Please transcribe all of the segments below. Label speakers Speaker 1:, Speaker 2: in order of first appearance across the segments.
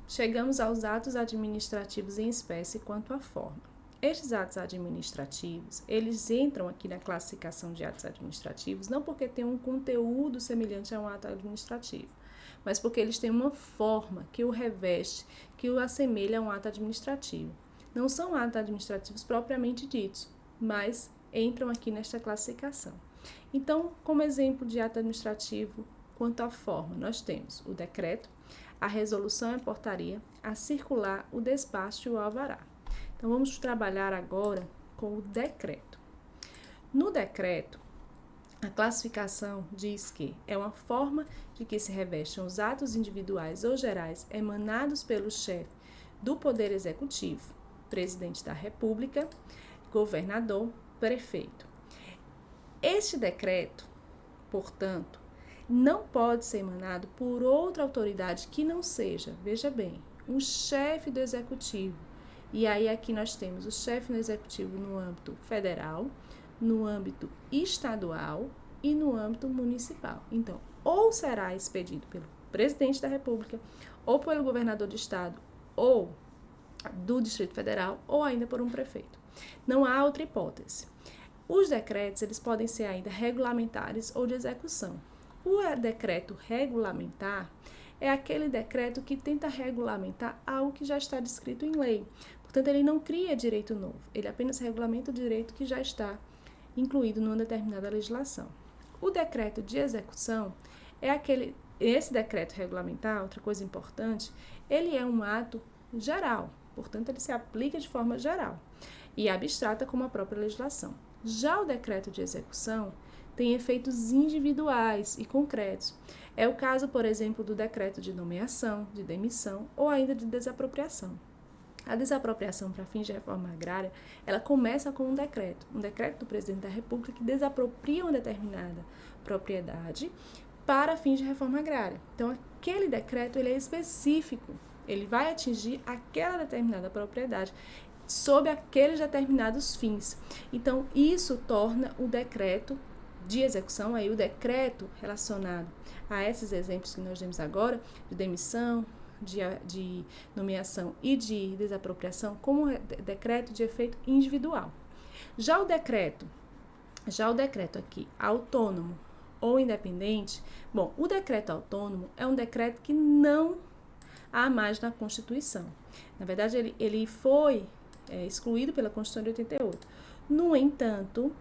Speaker 1: chegamos aos atos administrativos em espécie quanto à forma. Estes atos administrativos, eles entram aqui na classificação de atos administrativos, não porque tem um conteúdo semelhante a um ato administrativo, mas porque eles têm uma forma que o reveste, que o assemelha a um ato administrativo. Não são atos administrativos propriamente ditos, mas entram aqui nesta classificação. Então, como exemplo de ato administrativo quanto à forma, nós temos o decreto, a resolução e a portaria, a circular, o despacho e o alvará. Então, vamos trabalhar agora com o decreto. No decreto, a classificação diz que é uma forma de que se revestem os atos individuais ou gerais emanados pelo chefe do Poder Executivo, presidente da República, governador, prefeito. Este decreto, portanto, não pode ser emanado por outra autoridade que não seja, veja bem, um chefe do Executivo. E aí aqui nós temos o chefe do Executivo no âmbito federal, no âmbito estadual e no âmbito municipal. Então, ou será expedido pelo presidente da República, ou pelo governador do estado, ou do Distrito Federal, ou ainda por um prefeito. Não há outra hipótese. Os decretos, eles podem ser ainda regulamentares ou de execução. O decreto regulamentar é aquele decreto que tenta regulamentar algo que já está descrito em lei. Portanto, ele não cria direito novo, ele apenas regulamenta o direito que já está incluído numa determinada legislação. O decreto de execução é esse decreto regulamentar, outra coisa importante, ele é um ato geral, portanto, ele se aplica de forma geral e abstrata como a própria legislação. Já o decreto de execução tem efeitos individuais e concretos. É o caso, por exemplo, do decreto de nomeação, de demissão ou ainda de desapropriação. A desapropriação para fins de reforma agrária, ela começa com um decreto do presidente da República que desapropria uma determinada propriedade para fins de reforma agrária. Então, aquele decreto ele é específico, ele vai atingir aquela determinada propriedade sob aqueles determinados fins. Então, isso torna o decreto de execução, aí o decreto relacionado a esses exemplos que nós demos agora, de demissão, de nomeação e de desapropriação, como decreto de efeito individual. Já o decreto aqui, autônomo ou independente, bom, o decreto autônomo é um decreto que não há mais na Constituição. Na verdade, ele foi excluído pela Constituição de 88. No entanto,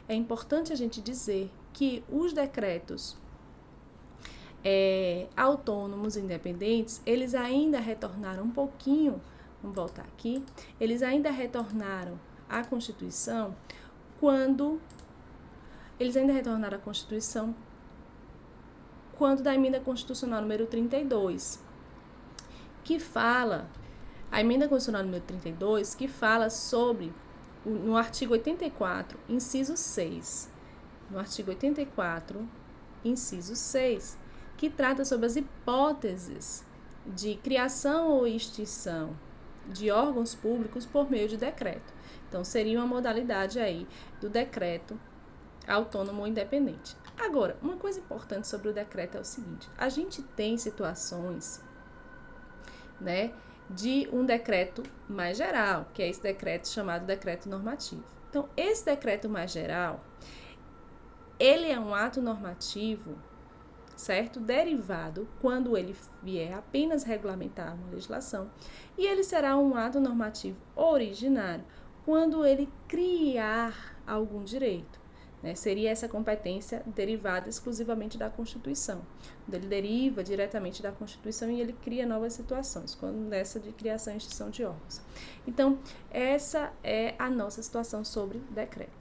Speaker 1: é importante a gente dizer que os decretos autônomos, independentes, eles ainda retornaram um pouquinho, vamos voltar aqui, eles ainda retornaram à Constituição quando da emenda constitucional número 32, que fala, a emenda constitucional número 32, que fala sobre, no artigo 84, inciso 6, no artigo 84, inciso 6, que trata sobre as hipóteses de criação ou extinção de órgãos públicos por meio de decreto. Então, seria uma modalidade aí do decreto autônomo ou independente. Agora, uma coisa importante sobre o decreto é o seguinte, a gente tem situações, né, de um decreto mais geral, que é esse decreto chamado decreto normativo. Então, esse decreto mais geral, ele é um ato normativo, certo? Derivado, quando ele vier apenas regulamentar uma legislação, e ele será um ato normativo originário, quando ele criar algum direito, né? Seria essa competência derivada exclusivamente da Constituição. Quando ele deriva diretamente da Constituição e ele cria novas situações, quando nessa de criação e extinção de órgãos. Então, essa é a nossa situação sobre decreto.